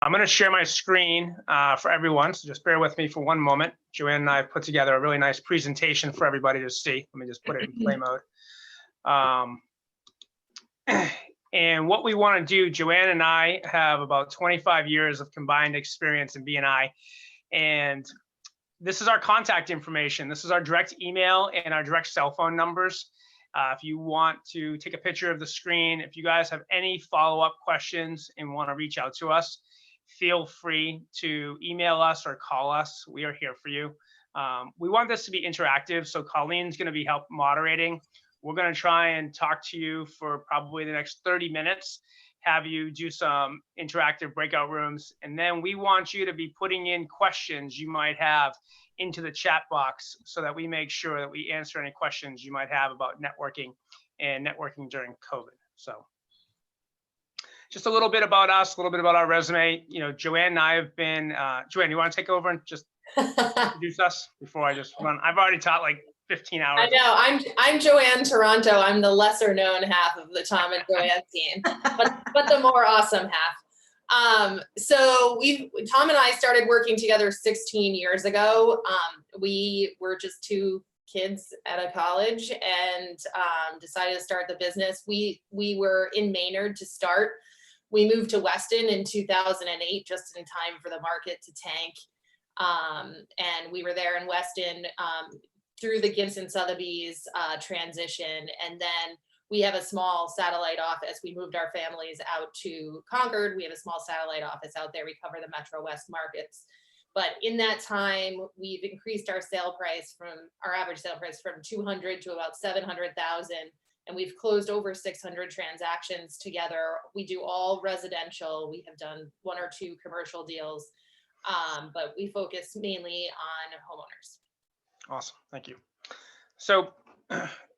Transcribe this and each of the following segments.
I'm going to share my screen for everyone, so just bear with me for one moment. Joanne and I have put together a really nice presentation for everybody to see. Let me just put it in play mode. And what we want to do, Joanne and I have about 25 years of combined experience in B&I, and this is our contact information. This is our direct email and our direct cell phone numbers. If you want to take a picture of the screen, if you guys have any follow-up questions and want to reach out to us, feel free to email us or call us. We are here for you. We want this to be interactive, so Colleen's going to be help moderating. We're going to try and talk to you for probably the next 30 minutes, have you do some interactive breakout rooms, and then we want you to be putting in questions you might have into the chat box so that we make sure that we answer any questions you might have about networking and networking during COVID. So just a little bit about us, a little bit about our resume. You know, Joanne and I have been, Joanne, you want to take over and just introduce us before I just run? I've already taught like 15 hours. I know. I'm Joanne Toronto. I'm the lesser known half of the Tom and Joanne team, but the more awesome half. So Tom and I started working together 16 years ago. We were just two kids at a college and decided to start the business. We were in Maynard to start. We moved to Weston in 2008, just in time for the market to tank. And we were there in Weston through the Gibson Sotheby's transition. And then we have a small satellite office. We moved our families out to Concord. We have a small satellite office out there. We cover the Metro West markets. But in that time, we've increased our average sale price from 200 to about 700,000. And we've closed over 600 transactions together. We do all residential. We have done 1 or 2 commercial deals, but we focus mainly on homeowners. Awesome, thank you. So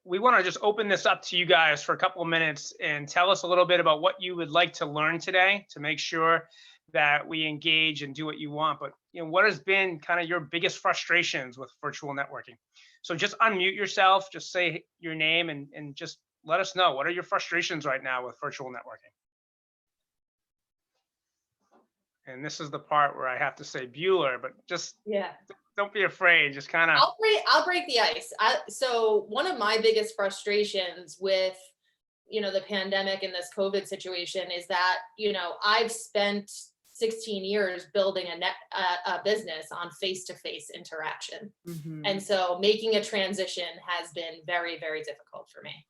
we want to just open this up to you guys for a couple of minutes and tell us a little bit about what you would like to learn today to make sure that we engage and do what you want. But you know, what has been kind of your biggest frustrations with virtual networking? So just unmute yourself, just say your name and just let us know, what are your frustrations right now with virtual networking? And this is the part where I have to say Bueller, but just don't be afraid. Just kind of. I'll break the ice. So one of my biggest frustrations with, the pandemic and this COVID situation is that, I've spent 16 years building a business on face-to-face interaction. Mm-hmm. And so making a transition has been very, very difficult for me.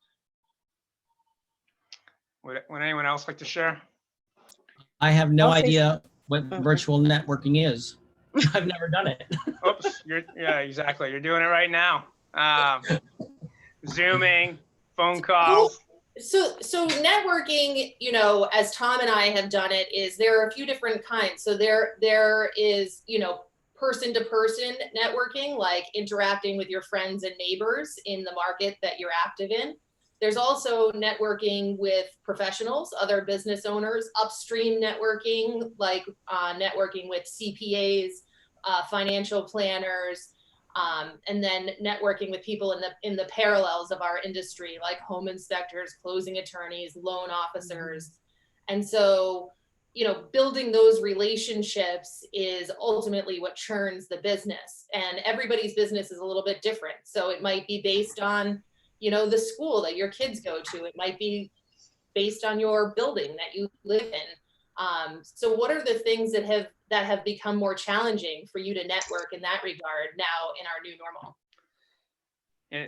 Would anyone else like to share? I have no idea what virtual networking is. I've never done it. Oops, yeah, exactly. You're doing it right now. Zooming, phone calls. So networking, as Tom and I have done it, is there are a few different kinds. So there is, person-to-person networking, like interacting with your friends and neighbors in the market that you're active in. There's also networking with professionals, other business owners, upstream networking, like networking with CPAs, financial planners, and then networking with people in the parallels of our industry, like home inspectors, closing attorneys, loan officers. And so, building those relationships is ultimately what churns the business. And everybody's business is a little bit different. So it might be based on the school that your kids go to. It might be based on your building that you live in. So what are the things that have become more challenging for you to network in that regard now in our new normal?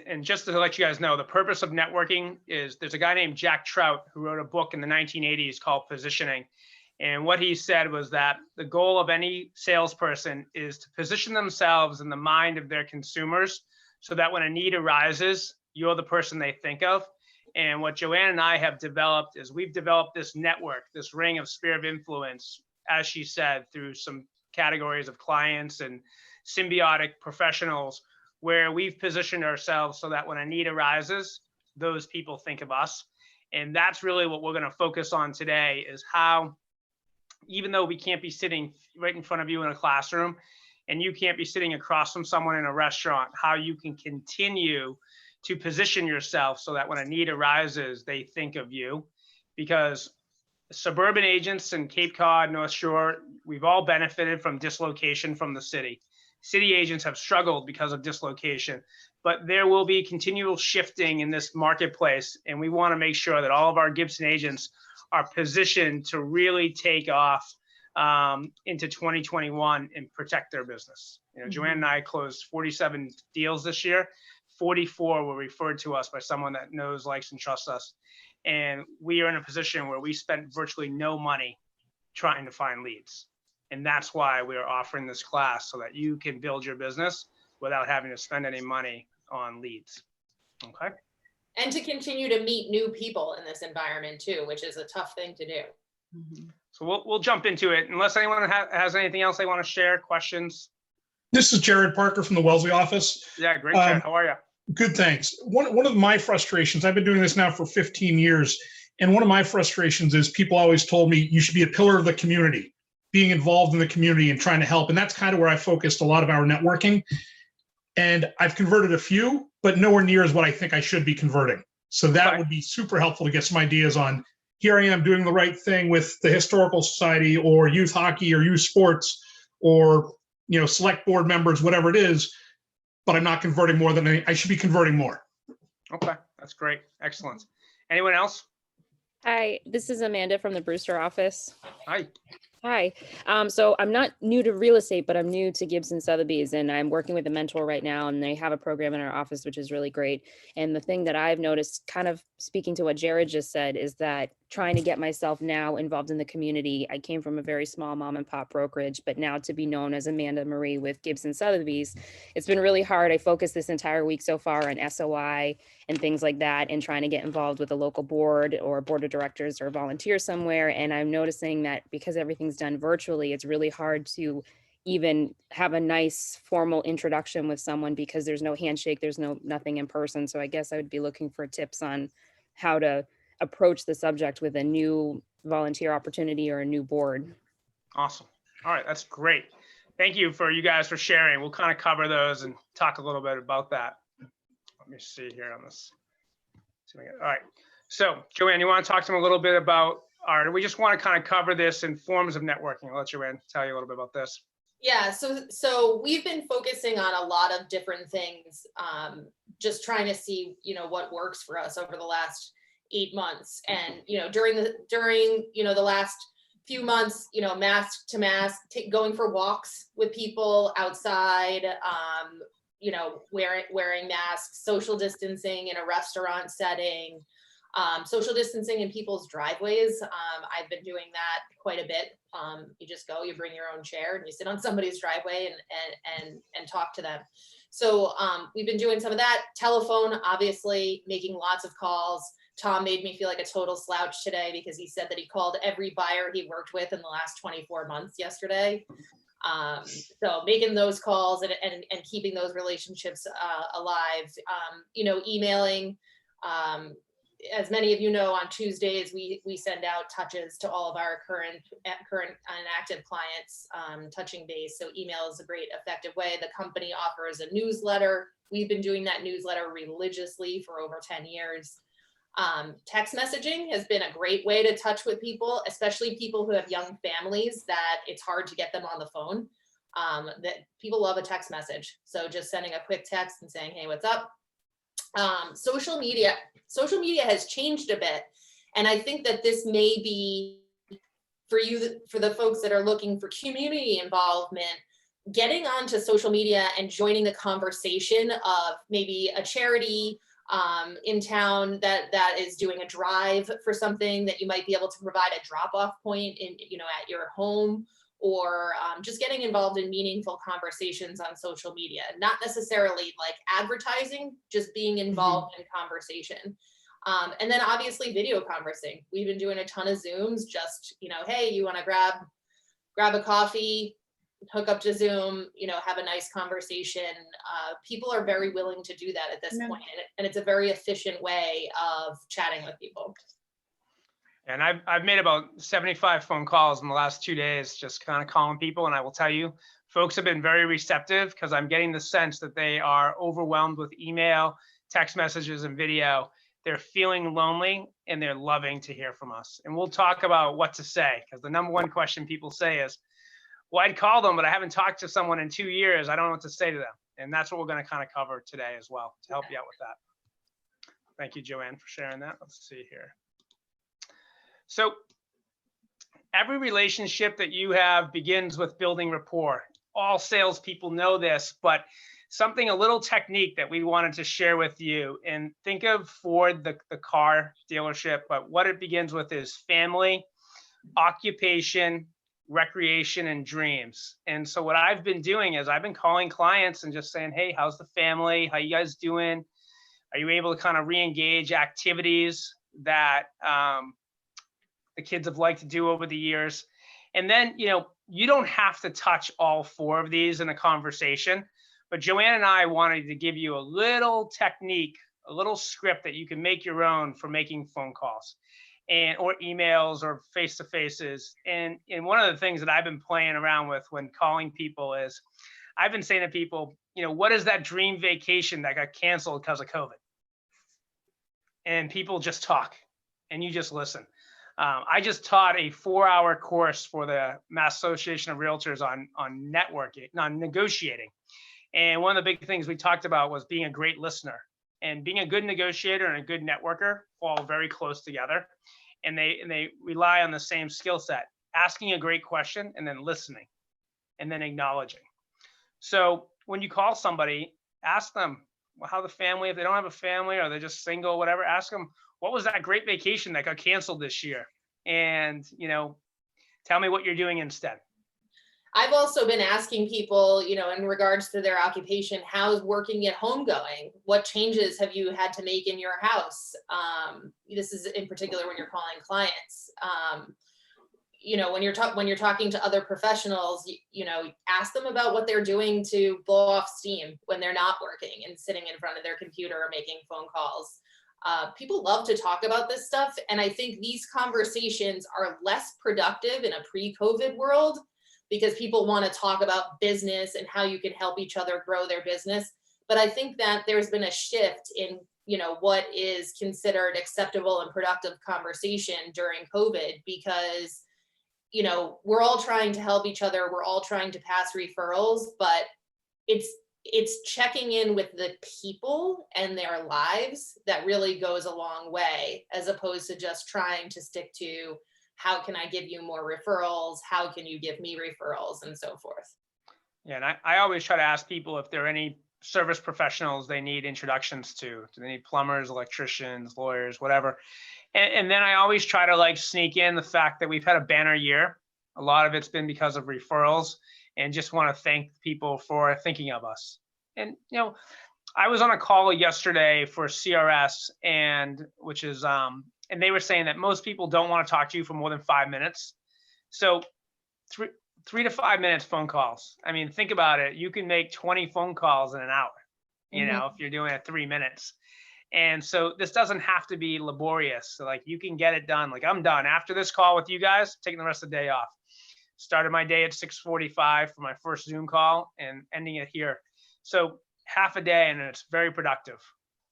And just to let you guys know, the purpose of networking is, there's a guy named Jack Trout who wrote a book in the 1980s called Positioning. And what he said was that the goal of any salesperson is to position themselves in the mind of their consumers so that when a need arises, you're the person they think of. And what Joanne and I have developed is we've developed this network, this ring of sphere of influence, as she said, through some categories of clients and symbiotic professionals, where we've positioned ourselves so that when a need arises, those people think of us. And that's really what we're going to focus on today, is how, even though we can't be sitting right in front of you in a classroom and you can't be sitting across from someone in a restaurant, how you can continue to position yourself so that when a need arises, they think of you. Because suburban agents in Cape Cod, North Shore, we've all benefited from dislocation from the city. City agents have struggled because of dislocation, but there will be continual shifting in this marketplace. And we want to make sure that all of our Gibson agents are positioned to really take off into 2021 and protect their business. Joanne and I closed 47 deals this year. 44 were referred to us by someone that knows, likes, and trusts us. And we are in a position where we spent virtually no money trying to find leads. And that's why we're offering this class, so that you can build your business without having to spend any money on leads. Okay. And to continue to meet new people in this environment too, which is a tough thing to do. So we'll jump into it. Unless anyone has anything else they want to share, questions. This is Jared Parker from the Wellesley office. Yeah, great, Jared. How are you? Good, thanks. One of my frustrations, I've been doing this now for 15 years, and one of my frustrations is people always told me you should be a pillar of the community, being involved in the community and trying to help. And that's kind of where I focused a lot of our networking. And I've converted a few, but nowhere near as what I think I should be converting. So that would be super helpful to get some ideas on. Here I am doing the right thing with the Historical Society or youth hockey or youth sports or select board members, whatever it is, but I'm not converting more than I should be converting more. Okay, that's great. Excellent. Anyone else? Hi, this is Amanda from the Brewster office. Hi. Hi. So I'm not new to real estate, but I'm new to Gibson Sotheby's, and I'm working with a mentor right now, and they have a program in our office, which is really great. And the thing that I've noticed, kind of speaking to what Jared just said, is that trying to get myself now involved in the community. I came from a very small mom and pop brokerage, but now to be known as Amanda Marie with Gibson Sotheby's, it's been really hard. I focused this entire week so far on SOI and things like that, and trying to get involved with a local board or board of directors or volunteer somewhere. And I'm noticing that because everything's done virtually, it's really hard to even have a nice formal introduction with someone because there's no handshake, there's nothing in person. So I guess I would be looking for tips on how to approach the subject with a new volunteer opportunity or a new board. Awesome. All right, that's great. Thank you for you guys for sharing. We'll kind of cover those and talk a little bit about that. Let me see here on this. All right. So Joanne, you want to talk to them a little bit about we just want to kind of cover this in forms of networking. I'll let Joanne tell you a little bit about this. Yeah, so we've been focusing on a lot of different things, just trying to see, what works for us over the last 8 months. And, during the last few months, mask to mask, going for walks with people outside, wearing masks, social distancing in a restaurant setting, social distancing in people's driveways. I've been doing that quite a bit. You just go, you bring your own chair and you sit on somebody's driveway and talk to them. So we've been doing some of that. Telephone, obviously, making lots of calls. Tom made me feel like a total slouch today because he said that he called every buyer he worked with in the last 24 months yesterday. So making those calls and keeping those relationships alive, emailing, as many of you know, on Tuesdays, we send out touches to all of our current and active clients, touching base. So email is a great effective way. The company offers a newsletter. We've been doing that newsletter religiously for over 10 years. Text messaging has been a great way to touch with people, especially people who have young families that it's hard to get them on the phone. That people love a text message. So just sending a quick text and saying, hey, what's up? Social media has changed a bit. And I think that this may be for the folks that are looking for community involvement, getting onto social media and joining the conversation of maybe a charity in town that is doing a drive for something that you might be able to provide a drop-off point in, at your home, or just getting involved in meaningful conversations on social media, not necessarily like advertising, just being involved in conversation. And then obviously video conversing. We've been doing a ton of Zooms, just, hey, you want to grab a coffee, hook up to Zoom, have a nice conversation. People are very willing to do that at this point, and it's a very efficient way of chatting with people. And I've made about 75 phone calls in the last 2 days, just kind of calling people. And I will tell you, folks have been very receptive because I'm getting the sense that they are overwhelmed with email, text messages, and video. they're feeling lonely, and they're loving to hear from us. And we'll talk about what to say, because the number one question people say is, well, I'd call them, but I haven't talked to someone in 2 years. I don't know what to say to them. And that's what we're going to kind of cover today as well to help you out with that. Thank you, Joanne, for sharing that. Let's see here. So every relationship that you have begins with building rapport. All salespeople know this, but something, a little technique that we wanted to share with you. And think of Ford, the car dealership, but what it begins with is family, occupation, recreation, and dreams. And so what I've been doing is I've been calling clients and just saying, hey, how's the family? How you guys doing? Are you able to kind of re-engage activities that the kids have liked to do over the years? And then, you don't have to touch all 4 of these in a conversation, but Joanne and I wanted to give you a little technique, a little script that you can make your own for making phone calls or emails or face-to-faces. And one of the things that I've been playing around with when calling people is I've been saying to people, what is that dream vacation that got canceled because of COVID? And people just talk and you just listen. I just taught a 4-hour course for the Mass Association of Realtors on networking, on negotiating. And one of the big things we talked about was being a great listener, and being a good negotiator and a good networker fall very close together. And they rely on the same skill set, asking a great question and then listening and then acknowledging. So when you call somebody, ask them how the family, if they don't have a family or they're just single, whatever, ask them, what was that great vacation that got canceled this year? And, tell me what you're doing instead. I've also been asking people, in regards to their occupation, how's working at home going? What changes have you had to make in your house? This is in particular when you're calling clients. When you're talking to other professionals, ask them about what they're doing to blow off steam when they're not working and sitting in front of their computer or making phone calls. People love to talk about this stuff. And I think these conversations are less productive in a pre-COVID world because people want to talk about business and how you can help each other grow their business. But I think that there's been a shift in, what is considered acceptable and productive conversation during COVID because, we're all trying to help each other. We're all trying to pass referrals, but it's checking in with the people and their lives that really goes a long way, as opposed to just trying to stick to how can I give you more referrals? How can you give me referrals and so forth? Yeah, and I always try to ask people if there are any service professionals they need introductions to. Do they need plumbers, electricians, lawyers, whatever? And then I always try to sneak in the fact that we've had a banner year. A lot of it's been because of referrals, and just want to thank people for thinking of us. And, I was on a call yesterday for CRS, and they were saying that most people don't want to talk to you for more than 5 minutes. So 3 to 5 minutes phone calls. I mean, think about it. You can make 20 phone calls in an hour, if you're doing it 3 minutes. And so this doesn't have to be laborious. So you can get it done. I'm done after this call with you guys, taking the rest of the day off. Started my day at 6:45 for my first Zoom call and ending it here. So half a day, and it's very productive.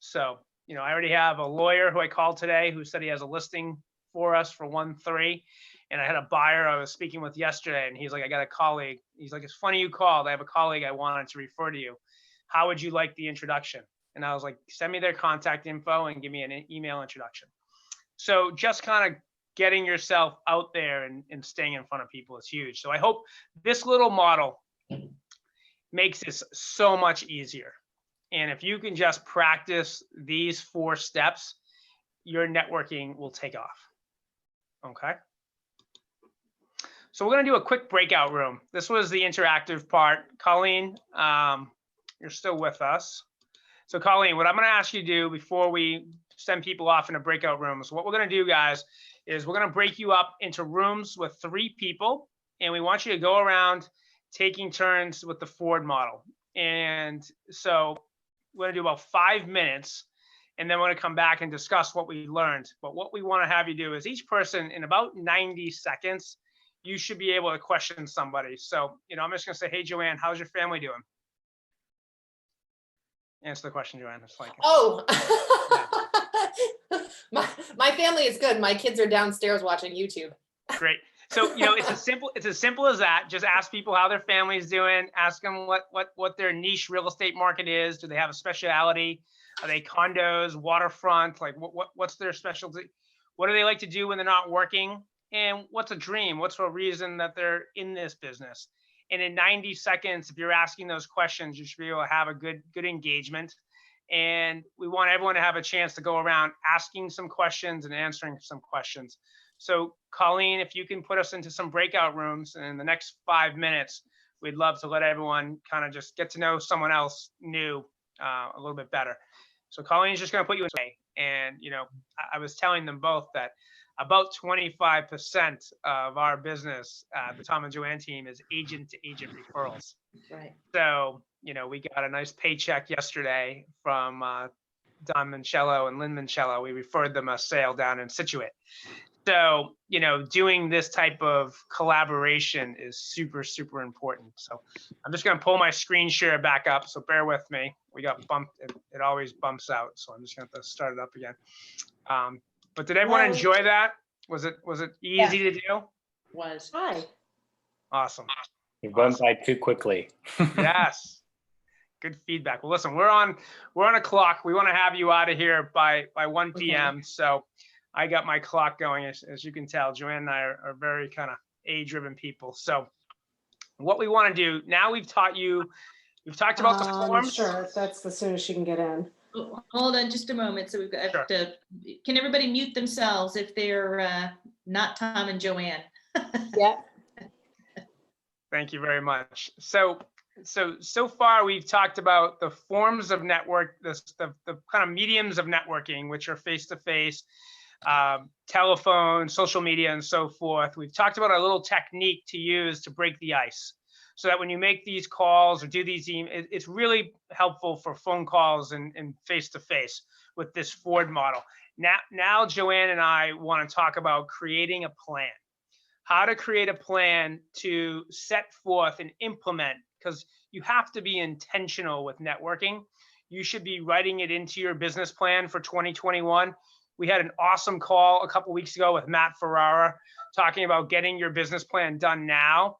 So, I already have a lawyer who I called today who said he has a listing for us for 1.3. And I had a buyer I was speaking with yesterday, and he's like, I got a colleague. He's like, it's funny you called. I have a colleague I wanted to refer to you. How would you like the introduction? And I was like, send me their contact info and give me an email introduction. So just kind of getting yourself out there and staying in front of people is huge. So I hope this little model makes this so much easier. And if you can just practice these 4 steps, your networking will take off. Okay. So we're going to do a quick breakout room. This was the interactive part. Colleen, you're still with us. So Colleen, what I'm going to ask you to do before we send people off into breakout rooms, what we're going to do, guys, is we're going to break you up into rooms with 3 people. And we want you to go around taking turns with the Ford model. And so we're going to do about 5 minutes, and then we're going to come back and discuss what we learned. But what we want to have you do is each person in about 90 seconds, you should be able to question somebody. So, I'm just going to say, hey, Joanne, how's your family doing? Answer the question, Joanne. It's My family is good. My kids are downstairs watching YouTube. Great. So, you know, it's as simple as that. Just ask people how their family's doing. Ask them what their niche real estate market is. Do they have a specialty? Are they condos, waterfront? Like what's their specialty? What do they like to do when they're not working? And what's a dream? What's a reason that they're in this business? And in 90 seconds, if you're asking those questions, you should be able to have a good engagement. And we want everyone to have a chance to go around asking some questions and answering some questions. So Colleen, if you can put us into some breakout rooms in the next 5 minutes, we'd love to let everyone kind of just get to know someone else new a little bit better. So Colleen's just going to put you in. And, you know, I was telling them both that about 25% of our business, the Tom and Joanne team, is agent to agent referrals. Right. So, you know, we got a nice paycheck yesterday from Don Mancello and Lynn Mancello. We referred them a sale down in Situate. So, you know, doing this type of collaboration is super, super important. So I'm just going to pull my screen share back up. So bear with me. We got bumped. It always bumps out. So I'm just going to start it up again. But did everyone enjoy that? Was it easy to do? Was. Hi. Awesome. You went by too quickly. Yes. Good feedback. Well, listen, we're on a clock. We want to have you out of here by 1 p.m. Okay. So I got my clock going. As you can tell, Joanne and I are very kind of A-driven people. So what we want to do now, we've talked about the forms. Sure, that's as soon as she can get in. Oh, hold on just a moment. So we've got to, can everybody mute themselves if they're not Tom and Joanne? Yeah. Thank you very much. So far we've talked about the forms of network, the kind of mediums of networking, which are face-to-face, telephone, social media, and so forth. We've talked about a little technique to use to break the ice, so that when you make these calls or do these emails, it's really helpful for phone calls and face-to-face with this Ford model. Now Joanne and I want to talk about creating a plan. How to create a plan to set forth and implement, because you have to be intentional with networking. You should be writing it into your business plan for 2021. We had an awesome call a couple weeks ago with Matt Ferrara talking about getting your business plan done now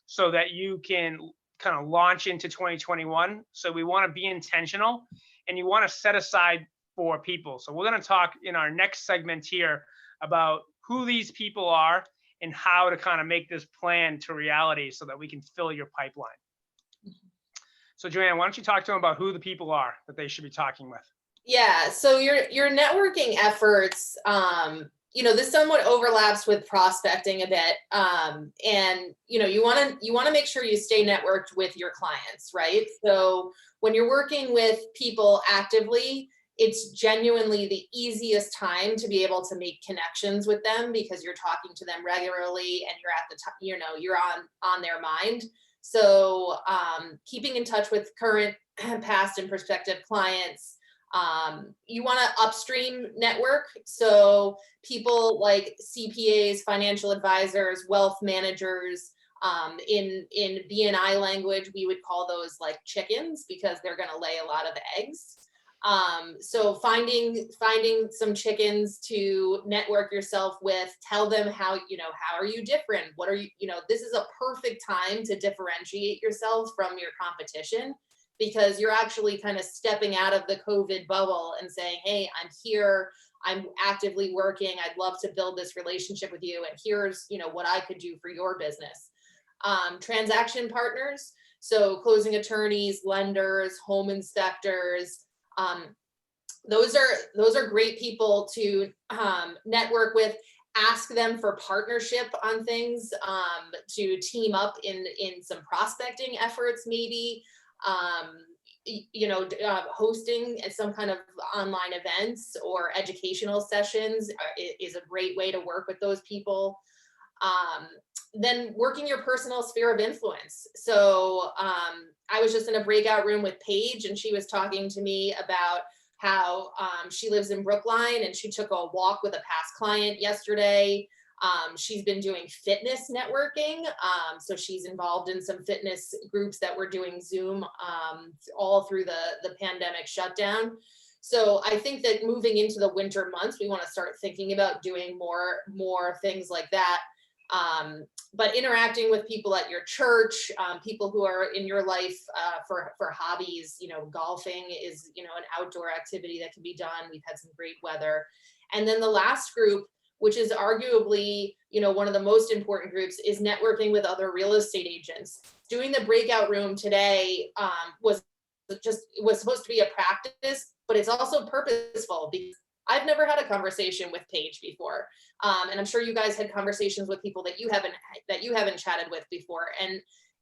so that you can kind of launch into 2021. So we want to be intentional, and you want to set aside for people. So we're going to talk in our next segment here about who these people are and how to kind of make this plan to reality so that we can fill your pipeline. So Joanne, why don't you talk to them about who the people are that they should be talking with? Yeah, so your networking efforts, you know, this somewhat overlaps with prospecting a bit. And, you know, you want to make sure you stay networked with your clients, right? So when you're working with people actively, it's genuinely the easiest time to be able to make connections with them because you're talking to them regularly and you're at the top, you know, you're on their mind. So keeping in touch with current, past, and prospective clients. You want to upstream network. So people like CPAs, financial advisors, wealth managers, in BNI language, we would call those like chickens because they're going to lay a lot of eggs. So finding some chickens to network yourself with, tell them how are you different? What are you, this is a perfect time to differentiate yourself from your competition, because you're actually kind of stepping out of the COVID bubble and saying, hey, I'm here, I'm actively working, I'd love to build this relationship with you, and here's, what I could do for your business. Transaction partners, so closing attorneys, lenders, home inspectors, those are great people to network with. Ask them for partnership on things, to team up in some prospecting efforts, maybe. Hosting some kind of online events or educational sessions is a great way to work with those people. Then working your personal sphere of influence. So I was just in a breakout room with Paige, and she was talking to me about how she lives in Brookline and she took a walk with a past client yesterday. She's been doing fitness networking. So she's involved in some fitness groups that were doing Zoom all through the pandemic shutdown. So I think that moving into the winter months, we want to start thinking about doing more things like that. But interacting with people at your church, people who are in your life for hobbies, golfing is, an outdoor activity that can be done. We've had some great weather. And then the last group, which is arguably, one of the most important groups, is networking with other real estate agents. Doing the breakout room today was supposed to be a practice, but it's also purposeful because I've never had a conversation with Paige before. And I'm sure you guys had conversations with people that you haven't chatted with before.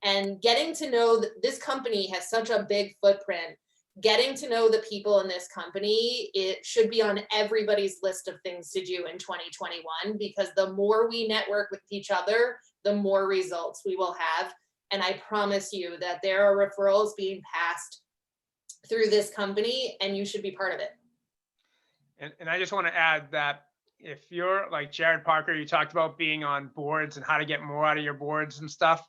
And getting to know that this company has such a big footprint, getting to know the people in this company, it should be on everybody's list of things to do in 2021, because the more we network with each other, the more results we will have. And I promise you that there are referrals being passed through this company, and you should be part of it. And I just want to add that if you're like Jared Parker, you talked about being on boards and how to get more out of your boards and stuff.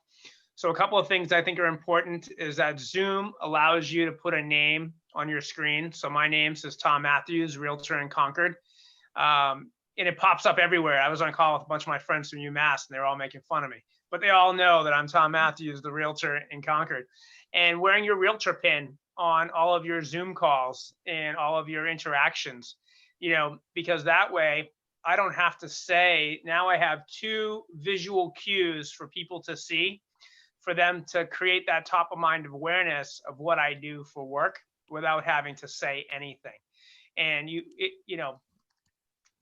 So a couple of things I think are important is that Zoom allows you to put a name on your screen. So my name says Tom Matthews, Realtor in Concord. And it pops up everywhere. I was on a call with a bunch of my friends from UMass, and they were all making fun of me. But they all know that I'm Tom Matthews, the Realtor in Concord. And wearing your Realtor pin on all of your Zoom calls and all of your interactions, because that way I don't have to say, now I have two visual cues for people to see, for them to create that top of mind awareness of what I do for work without having to say anything. And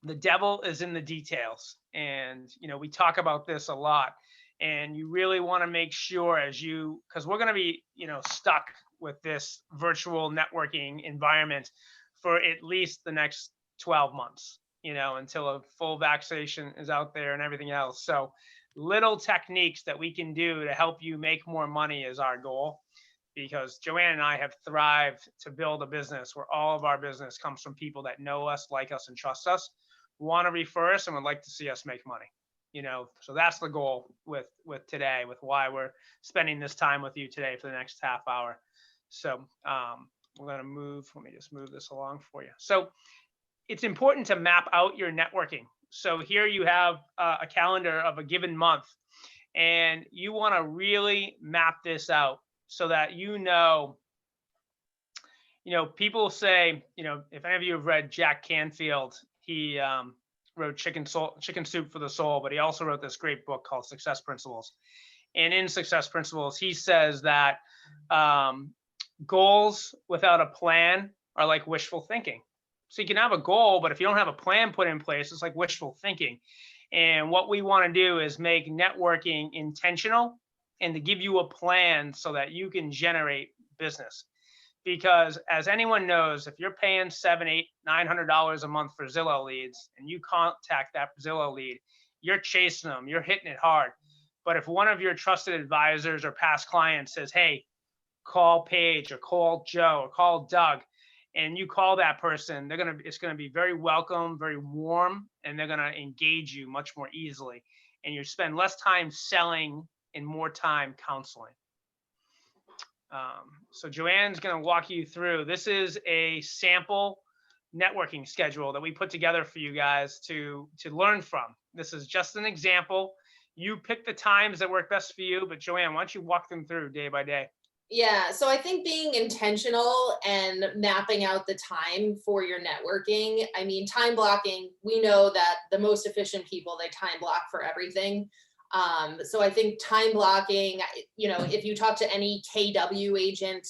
the devil is in the details. And, we talk about this a lot, and you really want to make sure because we're going to be, stuck with this virtual networking environment for at least the next 12 months, until a full vaccination is out there and everything else. So little techniques that we can do to help you make more money is our goal, because Joanne and I have thrived to build a business where all of our business comes from people that know us, like us, and trust us, want to refer us, and would like to see us make money. So that's the goal with today, with why we're spending this time with you today for the next half hour. So we're going to let me just move this along for you. So it's important to map out your networking. So here you have a calendar of a given month, and you want to really map this out so that people say, if any of you have read Jack Canfield, he wrote Chicken Soup for the Soul, but he also wrote this great book called Success Principles. And in Success Principles, he says that goals without a plan are like wishful thinking. So you can have a goal, but if you don't have a plan put in place, it's like wishful thinking. And what we want to do is make networking intentional and to give you a plan so that you can generate business. Because as anyone knows, if you're paying $700, $800, $900 a month for Zillow leads, and you contact that Zillow lead, you're chasing them, you're hitting it hard. But if one of your trusted advisors or past clients says, hey, call Paige or call Joe or call Doug, and you call that person, it's going to be very welcome, very warm, and they're going to engage you much more easily. And you spend less time selling and more time counseling. So Joanne's going to walk you through. This is a sample networking schedule that we put together for you guys to learn from. This is just an example. You pick the times that work best for you, but Joanne, why don't you walk them through day by day? Yeah, so I think being intentional and mapping out the time for your networking, time blocking, we know that the most efficient people, they time block for everything. So I think time blocking, if you talk to any KW agent,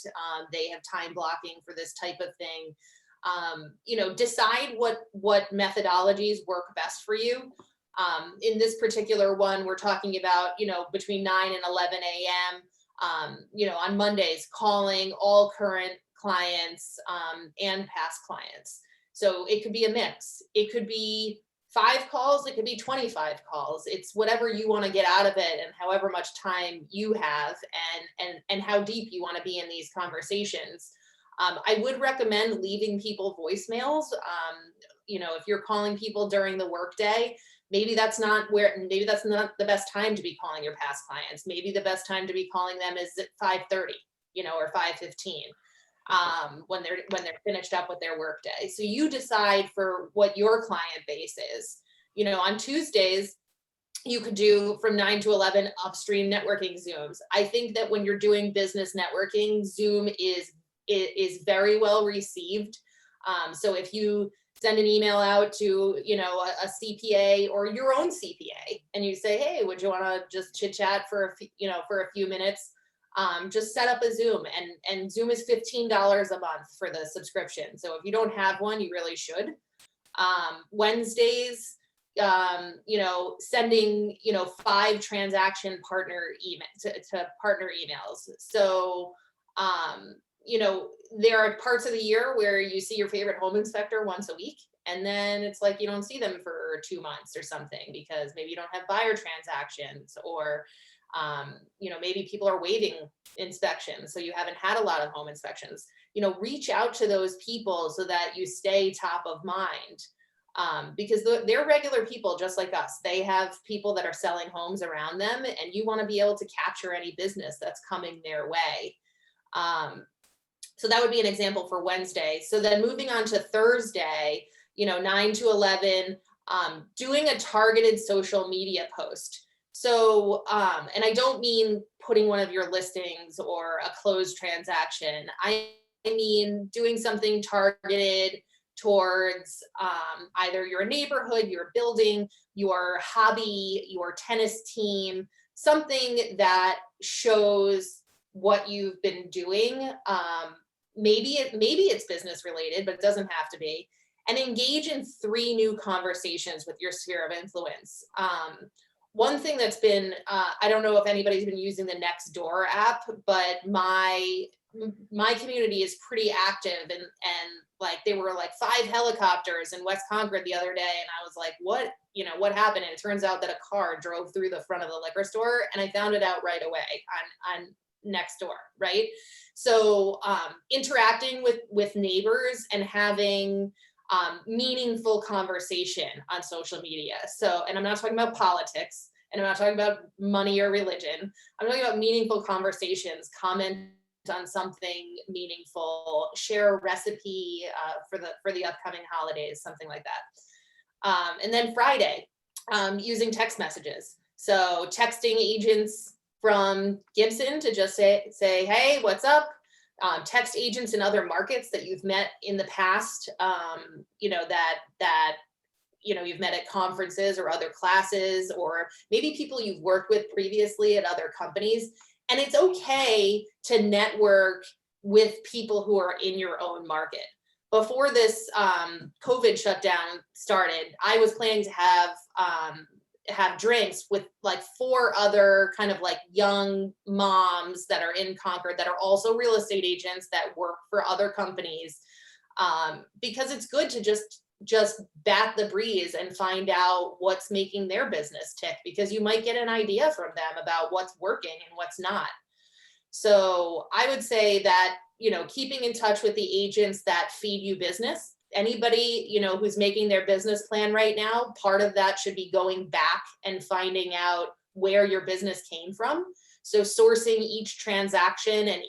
they have time blocking for this type of thing. Decide what methodologies work best for you. In this particular one, we're talking about, between 9 and 11 a.m., on Mondays, calling all current clients and past clients. So it could be a mix. It could be 5 calls, it could be 25 calls. It's whatever you want to get out of it and however much time you have and how deep you want to be in these conversations. I would recommend leaving people voicemails. If you're calling people during the workday, maybe that's not the best time to be calling your past clients. Maybe the best time to be calling them is at 5:30, or 5:15. when they're finished up with their workday. So you decide for what your client base is. You know, on Tuesdays, you could do from 9 to 11 upstream networking Zooms. I think that when you're doing business networking, Zoom is very well received. So if you send an email out to, you know, a CPA or your own CPA, and you say, hey, would you want to just chit chat for a few minutes? Just set up a Zoom, and Zoom is $15 a month for the subscription. So if you don't have one, you really should. Wednesdays, you know, sending, you know, 5 transaction partner email to partner emails. So, you know, there are parts of the year where you see your favorite home inspector once a week, and then it's like you don't see them for 2 months or something because maybe you don't have buyer transactions, or you know, maybe people are waiving inspections, so you haven't had a lot of home inspections. You know, reach out to those people so that you stay top of mind, because they're regular people just like us. They have people that are selling homes around them, and you want to be able to capture any business that's coming their way. So that would be an example for Wednesday. So then moving on to Thursday, you know, 9 to 11, doing a targeted social media post. So, and I don't mean putting one of your listings or a closed transaction. I mean doing something targeted towards either your neighborhood, your building, your hobby, your tennis team, something that shows what you've been doing. Maybe it's business related, but it doesn't have to be. And engage in 3 new conversations with your sphere of influence. One thing that's been, I don't know if anybody's been using the Nextdoor app, but my community is pretty active, and like there were like 5 helicopters in West Concord the other day, and I was like, what happened? And it turns out that a car drove through the front of the liquor store, and I found it out right away on Nextdoor, right? So interacting with neighbors and having meaningful conversation on social media. So, and I'm not talking about politics, and I'm not talking about money or religion. I'm talking about meaningful conversations. Comment on something meaningful, share a recipe for the upcoming holidays, something like that. And then Friday, using text messages. So texting agents from Gibson to just say, hey, what's up? Text agents in other markets that you've met in the past, you know, that you know, you've met at conferences or other classes, or maybe people you've worked with previously at other companies. And it's okay to network with people who are in your own market. Before this COVID shutdown started, I was planning to have drinks with like 4 other kind of like young moms that are in Concord that are also real estate agents that work for other companies, because it's good to just bat the breeze and find out what's making their business tick, because you might get an idea from them about what's working and what's not. So I would say that, you know, keeping in touch with the agents that feed you business. Anybody, you know, who's making their business plan right now, part of that should be going back and finding out where your business came from. So sourcing each transaction and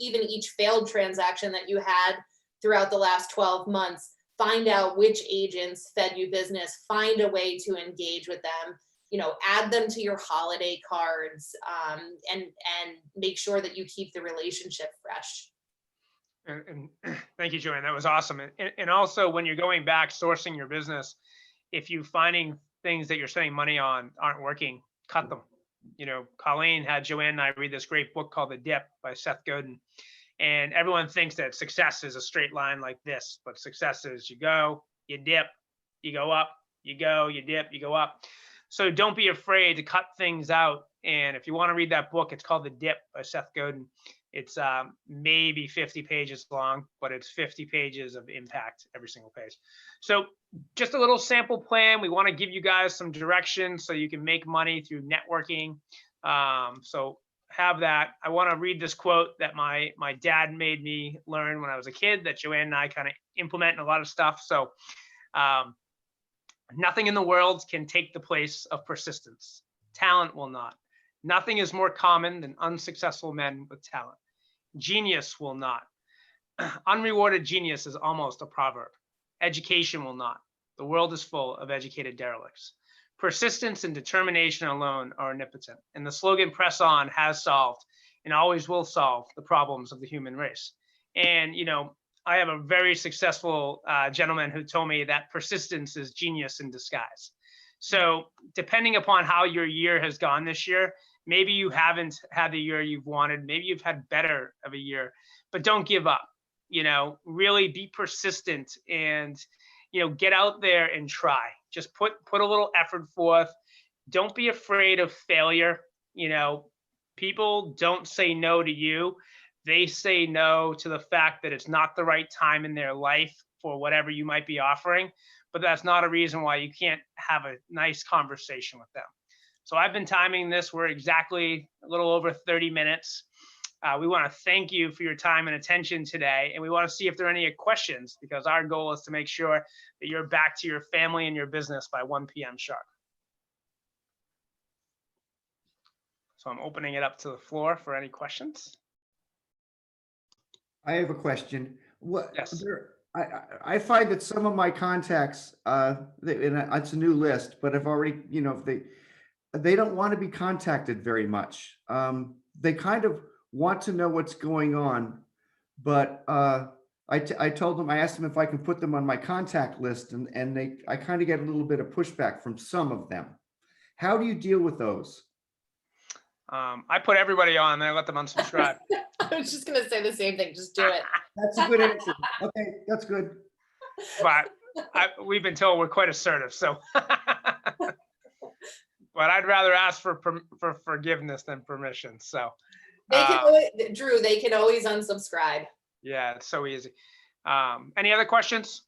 even each failed transaction that you had throughout the last 12 months, find out which agents fed you business, find a way to engage with them, you know, add them to your holiday cards, and make sure that you keep the relationship fresh. And thank you, Joanne. That was awesome. And also, when you're going back sourcing your business, if you're finding things that you're spending money on aren't working, cut them. You know, Colleen had Joanne and I read this great book called The Dip by Seth Godin. And everyone thinks that success is a straight line like this, but success is you go, you dip, you go up, you go, you dip, you go up. So don't be afraid to cut things out. And if you want to read that book, it's called The Dip by Seth Godin. It's maybe 50 pages long, but it's 50 pages of impact every single page. So just a little sample plan. We want to give you guys some direction so you can make money through networking. So have that. I want to read this quote that my dad made me learn when I was a kid that Joanne and I kind of implement in a lot of stuff. So nothing in the world can take the place of persistence. Talent will not. Nothing is more common than unsuccessful men with talent. Genius will not. unrewarded genius is almost a proverb. Education will not. The world is full of educated derelicts. Persistence and determination alone are omnipotent, and the slogan "Press On" has solved and always will solve the problems of the human race. And I have a very successful gentleman who told me that persistence is genius in disguise. So depending upon how your year has gone this year, maybe you haven't had the year you've wanted, maybe you've had better of a year, but don't give up. Really be persistent and get out there and try. Just put a little effort forth. Don't be afraid of failure. People don't say no to you. They say no to the fact that it's not the right time in their life for whatever you might be offering, but that's not a reason why you can't have a nice conversation with them. So I've been timing this. We're exactly a little over 30 minutes. We want to thank you for your time and attention today. And we want to see if there are any questions, because our goal is to make sure that you're back to your family and your business by 1 p.m. sharp. So I'm opening it up to the floor for any questions. I have a question. Yes. I find that some of my contacts, and it's a new list, but I've already, they don't want to be contacted very much. They kind of want to know what's going on, but I told them, I asked them if I can put them on my contact list, and I kind of get a little bit of pushback from some of them. How do you deal with those? I put everybody on, then I let them unsubscribe. I was just gonna say the same thing. Just do it. That's a good answer. Okay, that's good. But we've been told we're quite assertive, so. But I'd rather ask for forgiveness than permission. So. They can always, Drew. They can always unsubscribe. Yeah, it's so easy. Any other questions?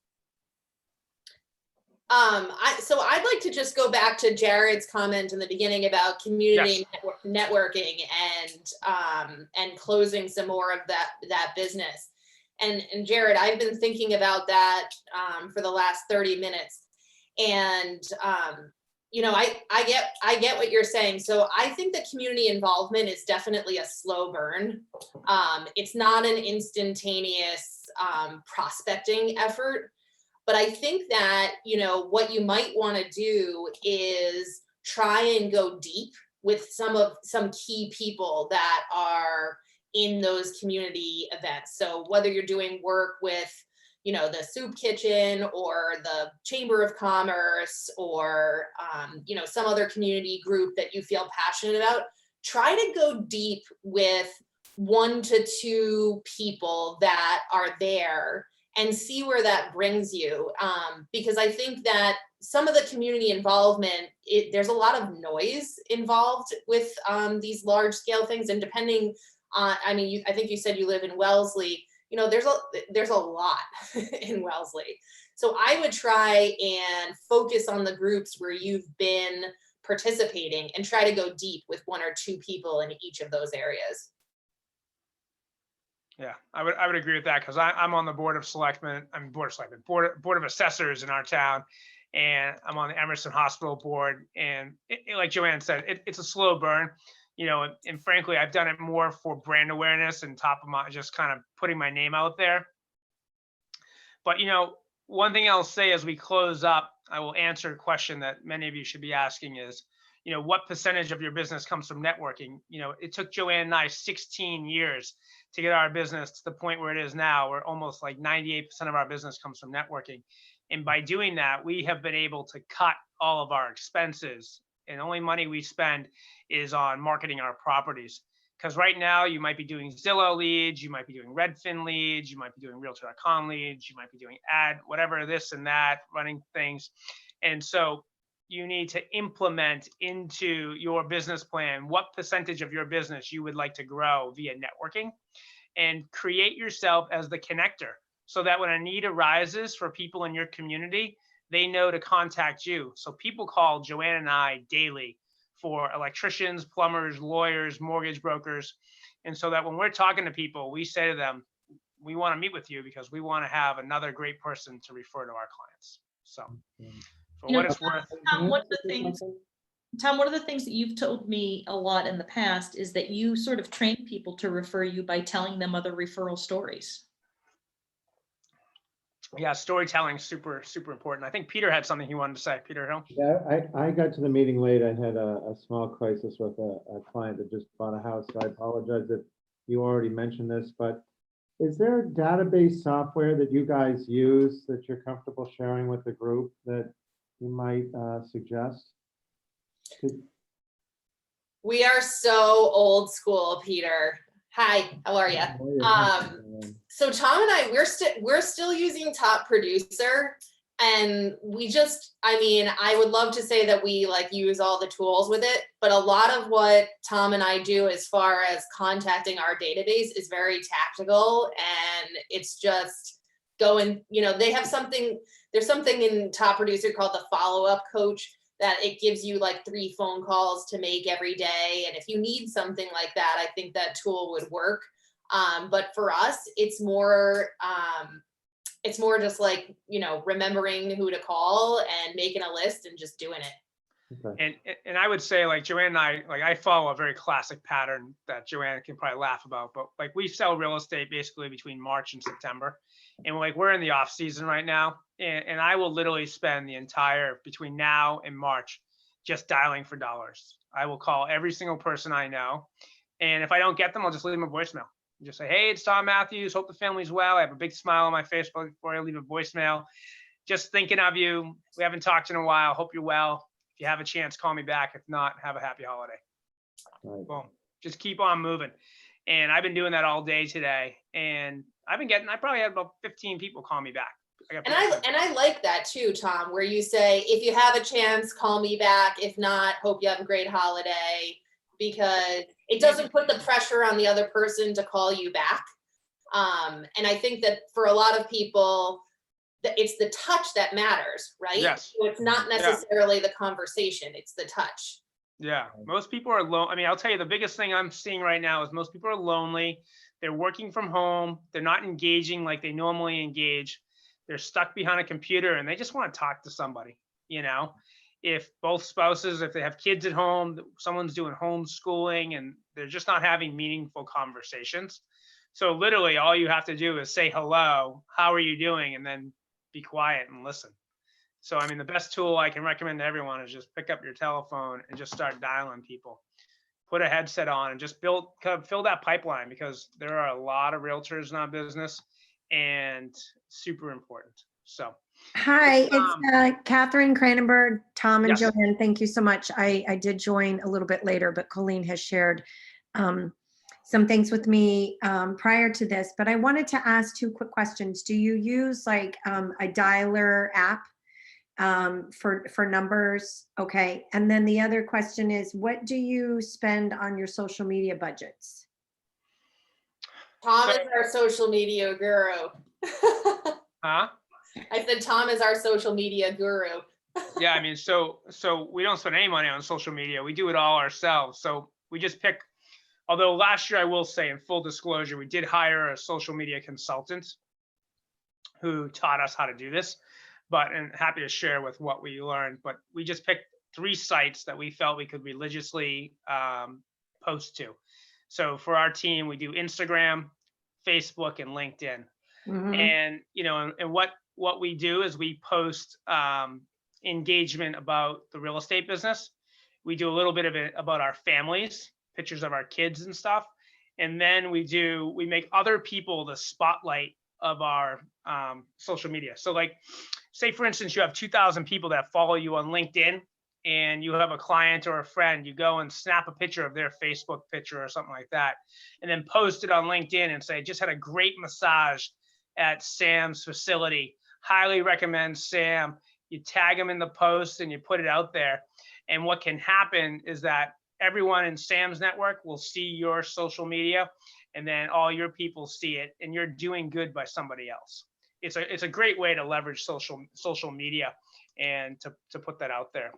So I'd like to just go back to Jared's comment in the beginning about community networking and closing some more of that business. And Jared, I've been thinking about that for the last 30 minutes, and I get what you're saying. So I think that community involvement is definitely a slow burn. It's not an instantaneous prospecting effort. But I think that, what you might want to do is try and go deep with some key people that are in those community events. So whether you're doing work with, the soup kitchen or the Chamber of Commerce or, some other community group that you feel passionate about, try to go deep with 1 to 2 people that are there and see where that brings you. Because I think that some of the community involvement, there's a lot of noise involved with these large scale things. And depending on, I think you said you live in Wellesley, there's a lot in Wellesley. So I would try and focus on the groups where you've been participating and try to go deep with 1 or 2 people in each of those areas. Yeah, I would agree with that, because I'm on the board of assessors in our town, and I'm on the Emerson Hospital board. And like Joanne said, it's a slow burn, and frankly, I've done it more for brand awareness and top of mind, just kind of putting my name out there. But, one thing I'll say as we close up, I will answer a question that many of you should be asking is, what percentage of your business comes from networking? It took Joanne and I 16 years to get our business to the point where it is now, where almost like 98% of our business comes from networking. And by doing that, we have been able to cut all of our expenses, and the only money we spend is on marketing our properties. Because right now you might be doing Zillow leads, you might be doing Redfin leads, you might be doing Realtor.com leads, you might be doing whatever, this and that, running things. And so you need to implement into your business plan what percentage of your business you would like to grow via networking, and create yourself as the connector, so that when a need arises for people in your community, they know to contact you. So people call Joanne and I daily for electricians, plumbers, lawyers, mortgage brokers. And so that when we're talking to people, we say to them, we want to meet with you because we want to have another great person to refer to our clients. So for what it's worth. Tom, one of the things that you've told me a lot in the past is that you sort of train people to refer you by telling them other referral stories. Yeah, storytelling super important. I think Peter had something he wanted to say. Peter Hill. Yeah, I got to the meeting late. I had a small crisis with a client that just bought a house. So I apologize if you already mentioned this, but is there a database software that you guys use that you're comfortable sharing with the group that you might suggest? We are so old school, Peter. Hi, how are you? So Tom and I, we're still using Top Producer, and I would love to say that we like use all the tools with it, but a lot of what Tom and I do as far as contacting our database is very tactical, and it's just going, there's something in Top Producer called the follow-up coach that it gives you like 3 phone calls to make every day. And if you need something like that, I think that tool would work. But for us, it's more just like, remembering who to call and making a list and just doing it. Okay. And I would say, like, Joanne and I follow a very classic pattern that Joanne can probably laugh about, but like we sell real estate basically between March and September. And like we're in the off season right now, and I will literally spend the entire between now and March just dialing for dollars. I will call every single person I know, and if I don't get them, I'll just leave them a voicemail. Just say, hey, it's Tom Matthews. Hope the family's well. I have a big smile on my face before I leave a voicemail. Just thinking of you. We haven't talked in a while. Hope you're well. If you have a chance, call me back. If not, have a happy holiday. Right. Boom. Just keep on moving. And I've been doing that all day today. And I probably had about 15 people call me back. And I like that too, Tom, where you say, if you have a chance, call me back. If not, hope you have a great holiday, because it doesn't put the pressure on the other person to call you back. And I think that for a lot of people, it's the touch that matters, right? Yes. So it's not necessarily the conversation, it's the touch. Yeah, most people are alone. I mean, I'll tell you, the biggest thing I'm seeing right now is most people are lonely. They're working from home. They're not engaging like they normally engage. They're stuck behind a computer and they just want to talk to somebody. If both spouses, if they have kids at home, someone's doing homeschooling and they're just not having meaningful conversations. So literally all you have to do is say hello, how are you doing? And then be quiet and listen. So, I mean, the best tool I can recommend to everyone is just pick up your telephone and just start dialing people. Put a headset on and just fill that pipeline, because there are a lot of realtors in our business and super important. So. Hi, it's Catherine Cranenberg, Tom and Yes. Joanne. Thank you so much. I did join a little bit later, but Colleen has shared some things with me prior to this, but I wanted to ask 2 quick questions. Do you use like a dialer app for numbers? Okay. And then the other question is, what do you spend on your social media budgets? Tom is our social media guru. Huh? I said Tom is our social media guru. Yeah, I mean, so we don't spend any money on social media. We do it all ourselves. So we just pick, although last year I will say, in full disclosure, we did hire a social media consultant who taught us how to do this, and happy to share with what we learned. But we just picked 3 sites that we felt we could religiously post to. So for our team, we do Instagram, Facebook, and LinkedIn. Mhm. And and what we do is we post engagement about the real estate business. We do a little bit of it about our families, pictures of our kids and stuff. And then we make other people the spotlight of our social media. So like, say for instance, you have 2,000 people that follow you on LinkedIn, and you have a client or a friend, you go and snap a picture of their Facebook picture or something like that, and then post it on LinkedIn and say, just had a great massage at Sam's facility. Highly recommend Sam. You tag them in the post and you put it out there. And what can happen is that everyone in Sam's network will see your social media, and then all your people see it, and you're doing good by somebody else. It's a great way to leverage social media and to put that out there.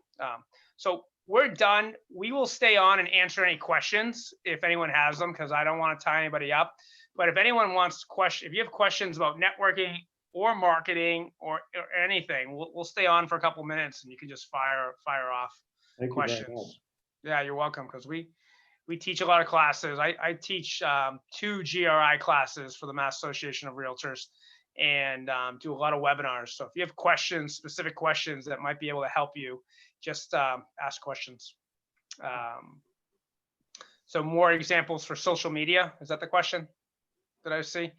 So we're done. We will stay on and answer any questions if anyone has them, because I don't want to tie anybody up. But if anyone wants if you have questions about networking or marketing or anything, we'll stay on for a couple minutes and you can just fire off Thank you questions. very much. Yeah, you're welcome. Because we teach a lot of classes. I teach 2 GRI classes for the Mass Association of Realtors, and do a lot of webinars. So if you have questions, specific questions that might be able to help you, just ask questions. So more examples for social media. Is that the question that I see?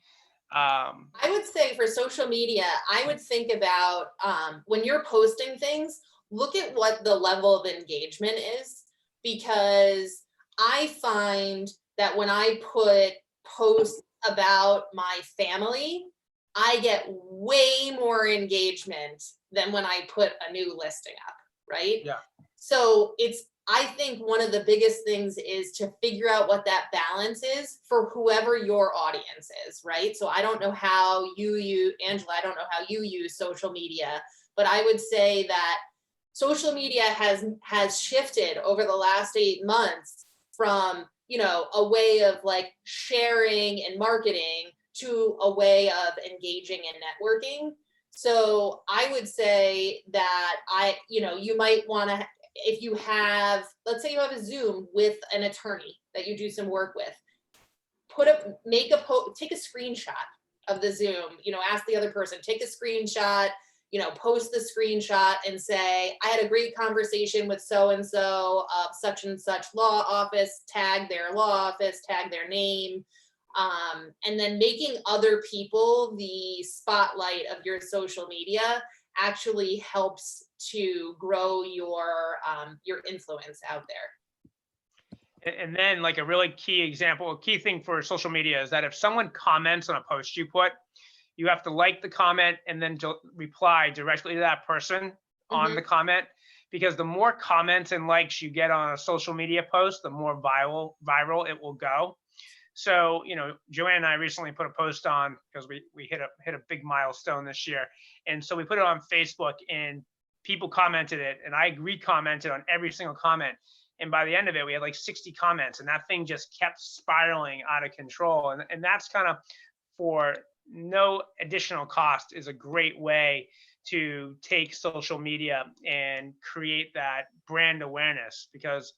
I would say for social media, I would think about when you're posting things, look at what the level of engagement is, because I find that when I put posts about my family, I get way more engagement than when I put a new listing up, right? Yeah. So I think one of the biggest things is to figure out what that balance is for whoever your audience is, right? So I don't know how Angela, I don't know how you use social media, but I would say that social media has shifted over the last 8 months from, a way of like sharing and marketing to a way of engaging and networking. So I would say that you might want to, if you have, let's say you have a Zoom with an attorney that you do some work with, take a screenshot of the Zoom, ask the other person, take a screenshot, post the screenshot and say, I had a great conversation with so-and-so of such and such law office, tag their law office, tag their name. And then making other people the spotlight of your social media actually helps to grow your influence out there. And then like a really key thing for social media is that if someone comments on a post you put, you have to like the comment and then reply directly to that person on the comment, because the more comments and likes you get on a social media post, the more viral it will go. So, Joanne and I recently put a post on because we hit a big milestone this year. And so we put it on Facebook and people commented it, and I re-commented on every single comment. And by the end of it, we had like 60 comments, and that thing just kept spiraling out of control. And that's kind of, for no additional cost, is a great way to take social media and create that brand awareness. Because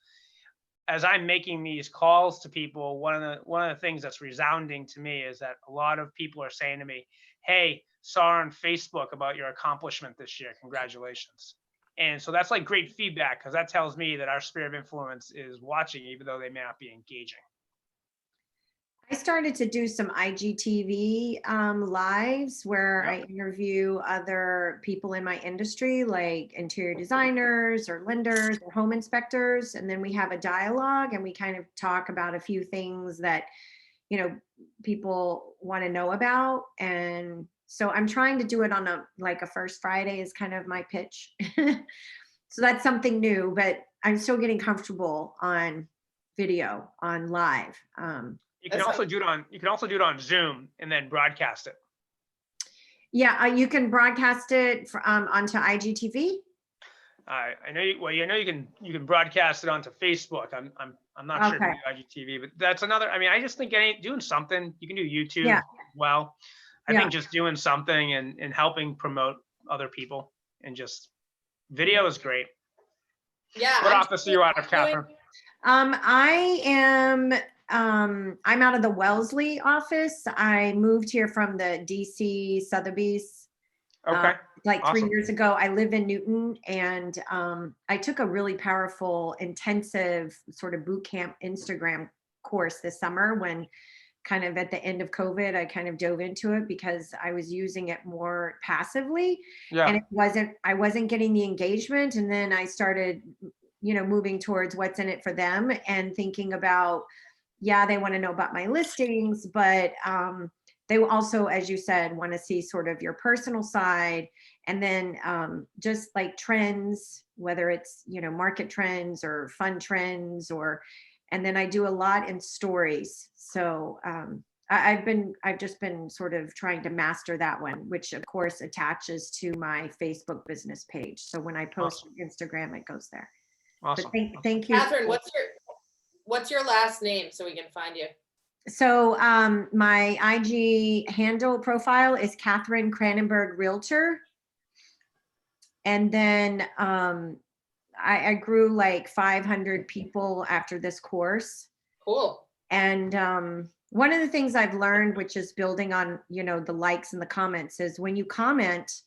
as I'm making these calls to people, one of the things that's resounding to me is that a lot of people are saying to me, hey, saw on Facebook about your accomplishment this year, congratulations. And so that's like great feedback, because that tells me that our sphere of influence is watching, even though they may not be engaging. I started to do some IGTV lives where I interview other people in my industry, like interior designers or lenders or home inspectors. And then we have a dialogue and we kind of talk about a few things that, people want to know about. And so I'm trying to do it on a first Friday is kind of my pitch. So that's something new, but I'm still getting comfortable on video, on live. You can also do it on Zoom and then broadcast it. Yeah, you can broadcast it onto IGTV. I know you can broadcast it onto Facebook. I'm not sure if you do IGTV, but that's another. I mean, I just think doing something. You can do YouTube as well. I think just doing something and helping promote other people, and just video is great. Yeah. What office are you out of, Catherine? I am. I'm out of the Wellesley office. I moved here from the DC Sotheby's. Okay. Like Awesome. 3 years ago. I live in Newton, and I took a really powerful, intensive sort of boot camp Instagram course this summer, when kind of at the end of COVID, I kind of dove into it because I was using it more passively. Yeah. And I wasn't getting the engagement. And then I started, moving towards what's in it for them and thinking about, they want to know about my listings, but they also, as you said, want to see sort of your personal side, and then just like trends, whether it's, market trends or fun trends, and then I do a lot in stories. So I've just been sort of trying to master that one, which of course attaches to my Facebook business page. So when I post on Instagram, it goes there. Awesome. But thank you. Catherine, what's your last name so we can find you? So my IG handle profile is Catherine Cranenberg Realtor. And then I grew like 500 people after this course. Cool. And one of the things I've learned, which is building on, you know, the likes and the comments, is when you comment.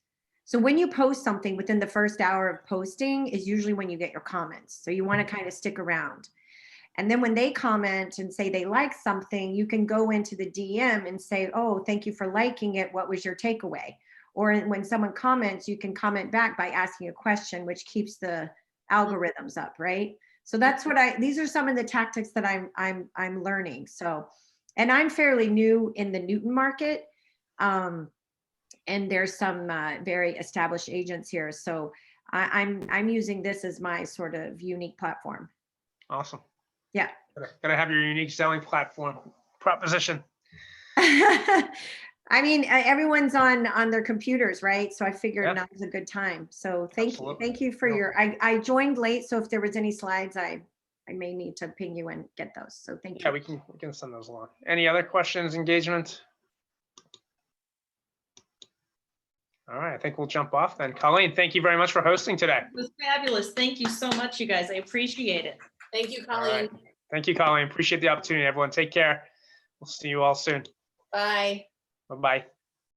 So when you post something, within the first hour of posting is usually when you get your comments. So you want to kind of stick around. And then when they comment and say they like something, you can go into the DM and say, oh, thank you for liking it. What was your takeaway? Or when someone comments, you can comment back by asking a question, which keeps the algorithms up, right? So that's what these are some of the tactics that I'm learning. So, and I'm fairly new in the Newton market. And there's some very established agents here. So I'm using this as my sort of unique platform. Awesome. Yeah. Gotta have your unique selling platform proposition. I mean, everyone's on their computers, right? So I figured Yeah. now's a good time. So thank Absolutely. you for No. your, I joined late. So if there was any slides, I may need to ping you and get those. So thank Yeah, you. we can send those along. Any other questions, engagement? All right, I think we'll jump off then. Colleen, thank you very much for hosting today. It was fabulous. Thank you so much, you guys. I appreciate it. Thank you, All Colleen. right. Thank you, Colleen. Appreciate the opportunity, everyone. Take care. We'll see you all soon. Bye. Bye-bye.